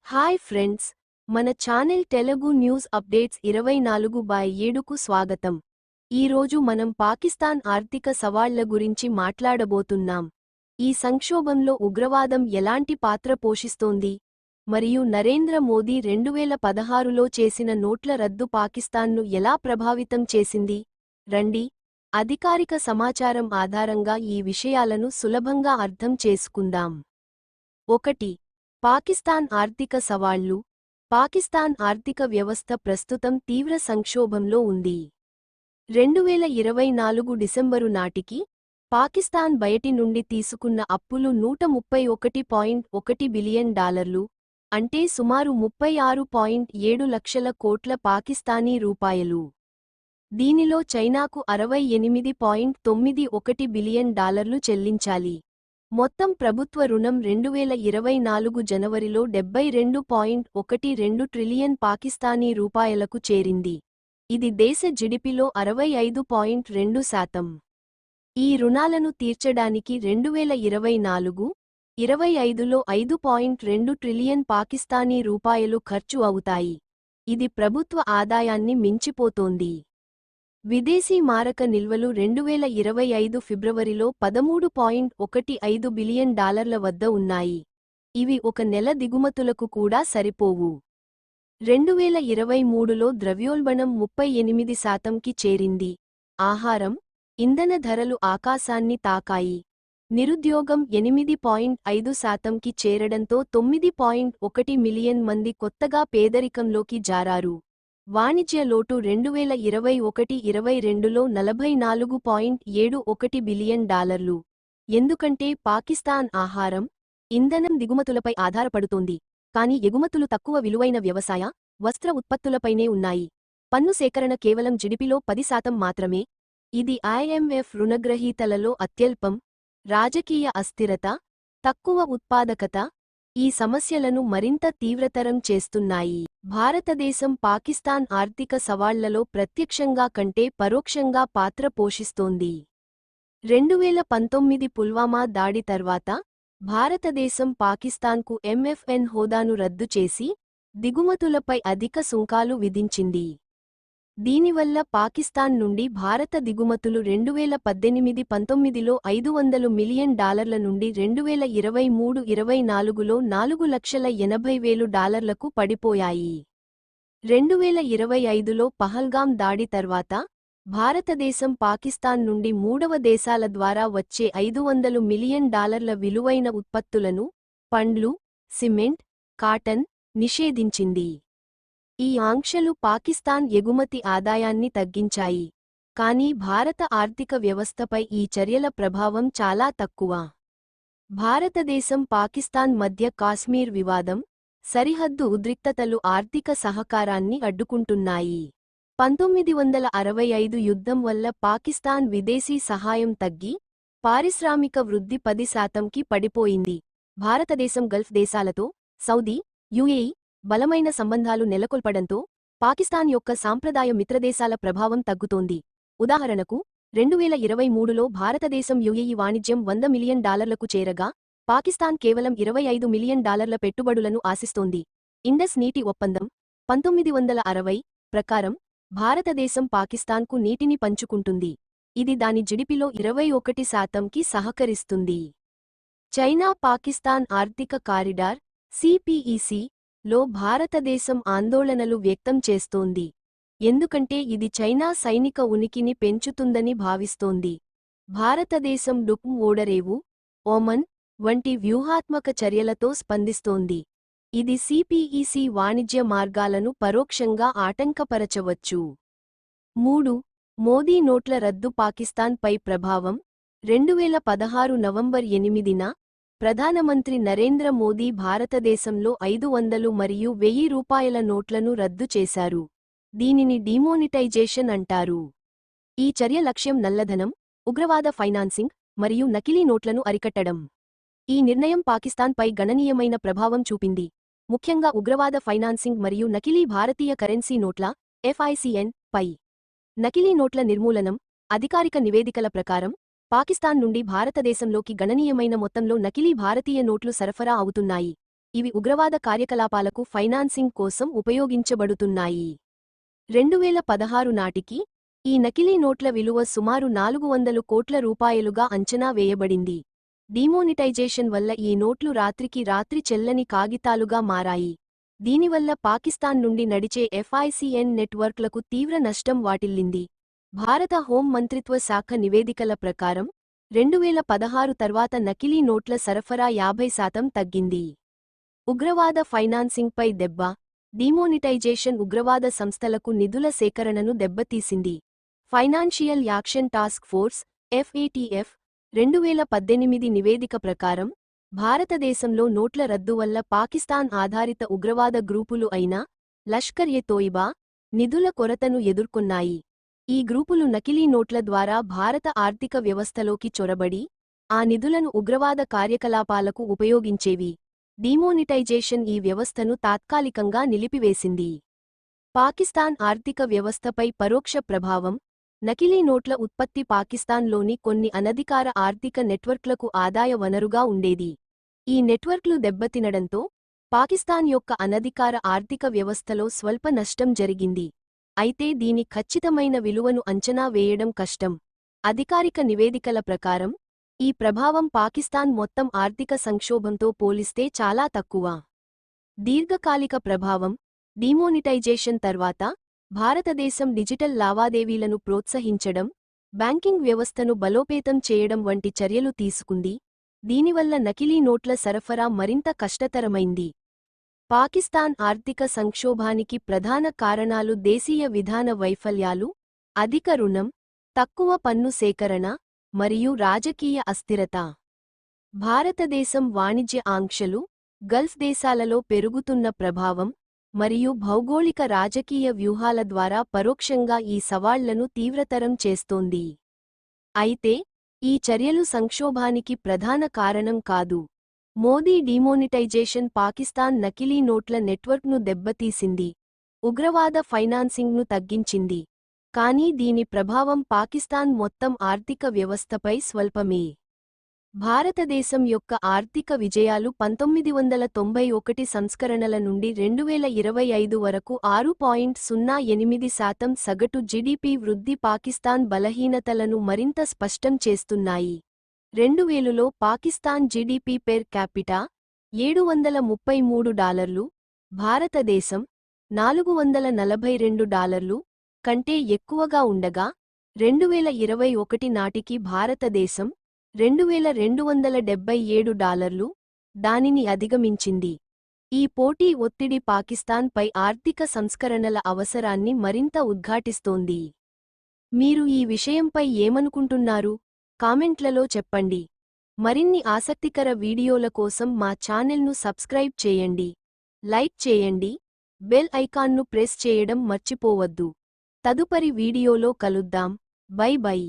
Hi friends, మన channel Telugu news updates 24/7కు స్వాగతం. ఈరోజు మనం పాకిస్తాన్ ఆర్థిక సవాళ్ల గురించి మాట్లాడబోతున్నాం. ఈ సంక్షోభంలో ఉగ్రవాదం ఎలాంటి పాత్ర పోషిస్తోంది, మరియు నరేంద్ర మోదీ 2016లో చేసిన నోట్ల రద్దు పాకిస్తాన్ను ఎలా ప్రభావితం చేసింది. రండి, అధికారిక సమాచారం ఆధారంగా ఈ విషయాలను సులభంగా అర్థం చేసుకుందాం. 1. పాకిస్తాన్ ఆర్థిక సవాళ్లు. పాకిస్తాన్ ఆర్థిక వ్యవస్థ ప్రస్తుతం తీవ్ర సంక్షోభంలో ఉంది. 2024 డిసెంబరు నాటికి పాకిస్తాన్ బయటి నుండి తీసుకున్న అప్పులు $131.1 బిలియన్, అంటే సుమారు 36.7 లక్షల కోట్ల పాకిస్తానీ రూపాయలు. దీనిలో చైనాకు $68.91 బిలియన్ చెల్లించాలి. మొత్తం ప్రభుత్వ రుణం 2024 జనవరిలో $72.12 ట్రిలియన్ పాకిస్తానీ రూపాయలకు చేరింది. ఇది దేశ జిడిపిలో 65.2%. ఈ రుణాలను తీర్చడానికి 2024-25లో $5.2 ట్రిలియన్ పాకిస్తానీ రూపాయలు ఖర్చు అవుతాయి. ఇది ప్రభుత్వ ఆదాయాన్ని మించిపోతోంది. విదేశీ మారక నిల్వలు 2025 ఫిబ్రవరిలో $13.15 బిలియన్ వద్ద ఉన్నాయి. ఇవి ఒక నెల దిగుమతులకు కూడా సరిపోవు. 2023లో ద్రవ్యోల్బణం 38%కి చేరింది. ఆహారం, ఇంధన ధరలు ఆకాశాన్ని తాకాయి. నిరుద్యోగం 8.5%కి చేరడంతో 9.1 మిలియన్ మంది కొత్తగా పేదరికంలోకి జారారు. వాణిజ్య లోటు 2021-22లో $44.71 బిలియన్. ఎందుకంటే పాకిస్తాన్ ఆహారం, ఇంధనం దిగుమతులపై ఆధారపడుతోంది, కానీ ఎగుమతులు తక్కువ విలువైన వ్యవసాయ, వస్త్ర ఉత్పత్తులపైనే ఉన్నాయి. పన్ను సేకరణ కేవలం జిడిపిలో 10% మాత్రమే. ఇది IMF రుణగ్రహీతలలో అత్యల్పం. రాజకీయ అస్థిరత, తక్కువ ఉత్పాదకత ఈ సమస్యలను మరింత తీవ్రతరం చేస్తున్నాయి. భారతదేశం పాకిస్తాన్ ఆర్థిక సవాళ్లలో ప్రత్యక్షంగా కంటే పరోక్షంగా పాత్ర పోషిస్తోంది. 2019 పుల్వామా దాడి తర్వాత భారతదేశం పాకిస్తాన్కు MFN హోదాను రద్దు చేసి దిగుమతులపై అధిక సుంకాలు విధించింది. దీనివల్ల పాకిస్తాన్ నుండి భారత దిగుమతులు 2018-19లో $500 మిలియన్ నుండి 2023-24లో $4,80,000కు పడిపోయాయి. 2025లో పహల్గాం దాడి తర్వాత భారతదేశం పాకిస్తాన్ నుండి మూడవ దేశాల ద్వారా వచ్చే $500 మిలియన్ విలువైన ఉత్పత్తులను, పండ్లు, సిమెంట్, కాటన్ నిషేధించింది. ఈ ఆంక్షలు పాకిస్తాన్ ఎగుమతి ఆదాయాన్ని తగ్గించాయి, కానీ భారత ఆర్థిక వ్యవస్థపై ఈ చర్యల ప్రభావం చాలా తక్కువ. భారతదేశం పాకిస్తాన్ మధ్య కాశ్మీర్ వివాదం, సరిహద్దు ఉద్రిక్తతలు ఆర్థిక సహకారాన్ని అడ్డుకుంటున్నాయి. 1965 యుద్ధం వల్ల పాకిస్తాన్ విదేశీ సహాయం తగ్గి పారిశ్రామిక వృద్ధి 10%కి పడిపోయింది. భారతదేశం గల్ఫ్ దేశాలతో, సౌదీ, UAE బలమైన సంబంధాలు నెలకొల్పడంతో పాకిస్తాన్ యొక్క సాంప్రదాయ మిత్రదేశాల ప్రభావం తగ్గుతోంది. ఉదాహరణకు, 2023లో భారతదేశం UAE వాణిజ్యం $100 మిలియన్ చేరగా పాకిస్తాన్ కేవలం $25 మిలియన్ పెట్టుబడులను ఆశిస్తోంది. ఇండస్ నీటి ఒప్పందం 1960 ప్రకారం భారతదేశం పాకిస్తాన్కు నీటిని పంచుకుంటుంది. ఇది దాని జిడిపిలో 21%కి సహకరిస్తుంది. చైనా పాకిస్తాన్ ఆర్థిక కారిడార్ CPEC లో భారతదేశం ఆందోళనలు వ్యక్తం చేస్తోంది, ఎందుకంటే ఇది చైనా సైనిక ఉనికిని పెంచుతుందని భావిస్తోంది. భారతదేశం డుక్మ్ ఓడరేవు, ఒమన్ వంటి వ్యూహాత్మక చర్యలతో స్పందిస్తోంది. ఇది CPEC వాణిజ్య మార్గాలను పరోక్షంగా ఆటంకపరచవచ్చు. 3. మోదీ నోట్ల రద్దు పాకిస్తాన్ పై ప్రభావం. 2016 నవంబర్ 8న ప్రధానమంత్రి నరేంద్ర మోదీ భారతదేశంలో 500 మరియు ₹1000 నోట్లను రద్దు చేశారు. దీనిని డిమోనిటైజేషన్ అంటారు. ఈ చర్య లక్ష్యం నల్లధనం, ఉగ్రవాద ఫైనాన్సింగ్ మరియు నకిలీ నోట్లను అరికట్టడం. ఈ నిర్ణయం పాకిస్తాన్ పై గణనీయమైన ప్రభావం చూపింది, ముఖ్యంగా ఉగ్రవాద ఫైనాన్సింగ్ మరియు నకిలీ భారతీయ కరెన్సీ నోట్ల FICN పై. నకిలీ నోట్ల నిర్మూలనం. అధికారిక నివేదికల ప్రకారం పాకిస్తాన్ నుండి భారతదేశంలోకి గణనీయమైన మొత్తంలో నకిలీ భారతీయ నోట్లు సరఫరా అవుతున్నాయి. ఇవి ఉగ్రవాద కార్యకలాపాలకు ఫైనాన్సింగ్ కోసం ఉపయోగించబడుతున్నాయి. 2016 నాటికి ఈ నకిలీ నోట్ల విలువ సుమారు 400 కోట్ల రూపాయలుగా అంచనా వేయబడింది. డిమోనిటైజేషన్ వల్ల ఈ నోట్లు రాత్రికి రాత్రి చెల్లని కాగితాలుగా మారాయి. దీనివల్ల పాకిస్తాన్ నుండి నడిచే FICN నెట్వర్క్లకు తీవ్ర నష్టం వాటిల్లింది. భారత హోం మంత్రిత్వ శాఖ నివేదికల ప్రకారం 2016 తర్వాత నకిలీ నోట్ల సరఫరా 50% తగ్గింది. ఉగ్రవాద ఫైనాన్సింగ్పై దెబ్బ. డిమోనిటైజేషన్ ఉగ్రవాద సంస్థలకు నిధుల సేకరణను దెబ్బతీసింది. Financial action task force FATF 2018 నివేదిక ప్రకారం భారతదేశంలో నోట్ల రద్దు వల్ల పాకిస్తాన్ ఆధారిత ఉగ్రవాద గ్రూపులు అయిన లష్కర్-ఎ-తోయిబా నిధుల కొరతను ఎదుర్కొన్నాయి. ఈ గ్రూపులు నకిలీ నోట్ల ద్వారా భారత ఆర్థిక వ్యవస్థలోకి చొరబడి ఆ నిధులను ఉగ్రవాద కార్యకలాపాలకు ఉపయోగించేవి. డిమోనిటైజేషన్ ఈ వ్యవస్థను తాత్కాలికంగా నిలిపివేసింది. పాకిస్తాన్ ఆర్థిక వ్యవస్థపై పరోక్ష ప్రభావం. నకిలీ నోట్ల ఉత్పత్తి పాకిస్తాన్లోని కొన్ని అనధికార ఆర్థిక నెట్వర్క్లకు ఆదాయ వనరుగా ఉండేది. ఈ నెట్వర్క్లు దెబ్బతినడంతో పాకిస్తాన్ యొక్క అనధికార ఆర్థిక వ్యవస్థలో స్వల్ప నష్టం జరిగింది. అయితే దీని ఖచ్చితమైన విలువను అంచనా వేయడం కష్టం. అధికారిక నివేదికల ప్రకారం ఈ ప్రభావం పాకిస్తాన్ మొత్తం ఆర్థిక సంక్షోభంతో పోలిస్తే చాలా తక్కువ. దీర్ఘకాలిక ప్రభావం. డిమోనిటైజేషన్ తర్వాత భారతదేశం డిజిటల్ లావాదేవీలను ప్రోత్సహించడం, బ్యాంకింగ్ వ్యవస్థను బలోపేతం చేయడం వంటి చర్యలు తీసుకుంది. దీనివల్ల నకిలీ నోట్ల సరఫరా మరింత కష్టతరమైంది. పాకిస్తాన్ ఆర్థిక సంక్షోభానికి ప్రధాన కారణాలు దేశీయ విధాన వైఫల్యాలు, అధిక రుణం, తక్కువ పన్ను సేకరణ, మరియు రాజకీయ అస్థిరత. భారతదేశం వాణిజ్య ఆంక్షలు, గల్ఫ్ దేశాలలో పెరుగుతున్న ప్రభావం, మరియు భౌగోళిక రాజకీయ వ్యూహాల ద్వారా పరోక్షంగా ఈ సవాళ్లను తీవ్రతరం చేస్తోంది. అయితే ఈ చర్యలు సంక్షోభానికి ప్రధాన కారణం కాదు. మోదీ డిమోనిటైజేషన్ పాకిస్తాన్ నకిలీ నోట్ల నెట్వర్క్ను దెబ్బతీసింది, ఉగ్రవాద ఫైనాన్సింగ్ను తగ్గించింది. కానీ దీని ప్రభావం పాకిస్తాన్ మొత్తం ఆర్థిక వ్యవస్థపై స్వల్పమే. భారతదేశం యొక్క ఆర్థిక విజయాలు 1991 సంస్కరణల నుండి 2025 వరకు 6.08% సగటు GDP వృద్ధి పాకిస్తాన్ బలహీనతలను మరింత స్పష్టం చేస్తున్నాయి. 2000లో పాకిస్తాన్ GDP పెర్ క్యాపిటా $733, భారతదేశం $442 కంటే ఎక్కువగా ఉండగా 2021 నాటికి భారతదేశం $2277 దానిని అధిగమించింది. ఈ పోటీ ఒత్తిడి పాకిస్తాన్పై ఆర్థిక సంస్కరణల అవసరాన్ని మరింత ఉద్ఘాటిస్తోంది. మీరు ఈ విషయంపై ఏమనుకుంటున్నారు? కామెంట్లలో చెప్పండి. మరిన్ని ఆసక్తికర వీడియోల కోసం మా ఛానెల్ను సబ్స్క్రైబ్ చేయండి, లైక్ చేయండి, బెల్ ఐకాన్ను ప్రెస్ చేయడం మర్చిపోవద్దు. తదుపరి వీడియోలో కలుద్దాం. By by.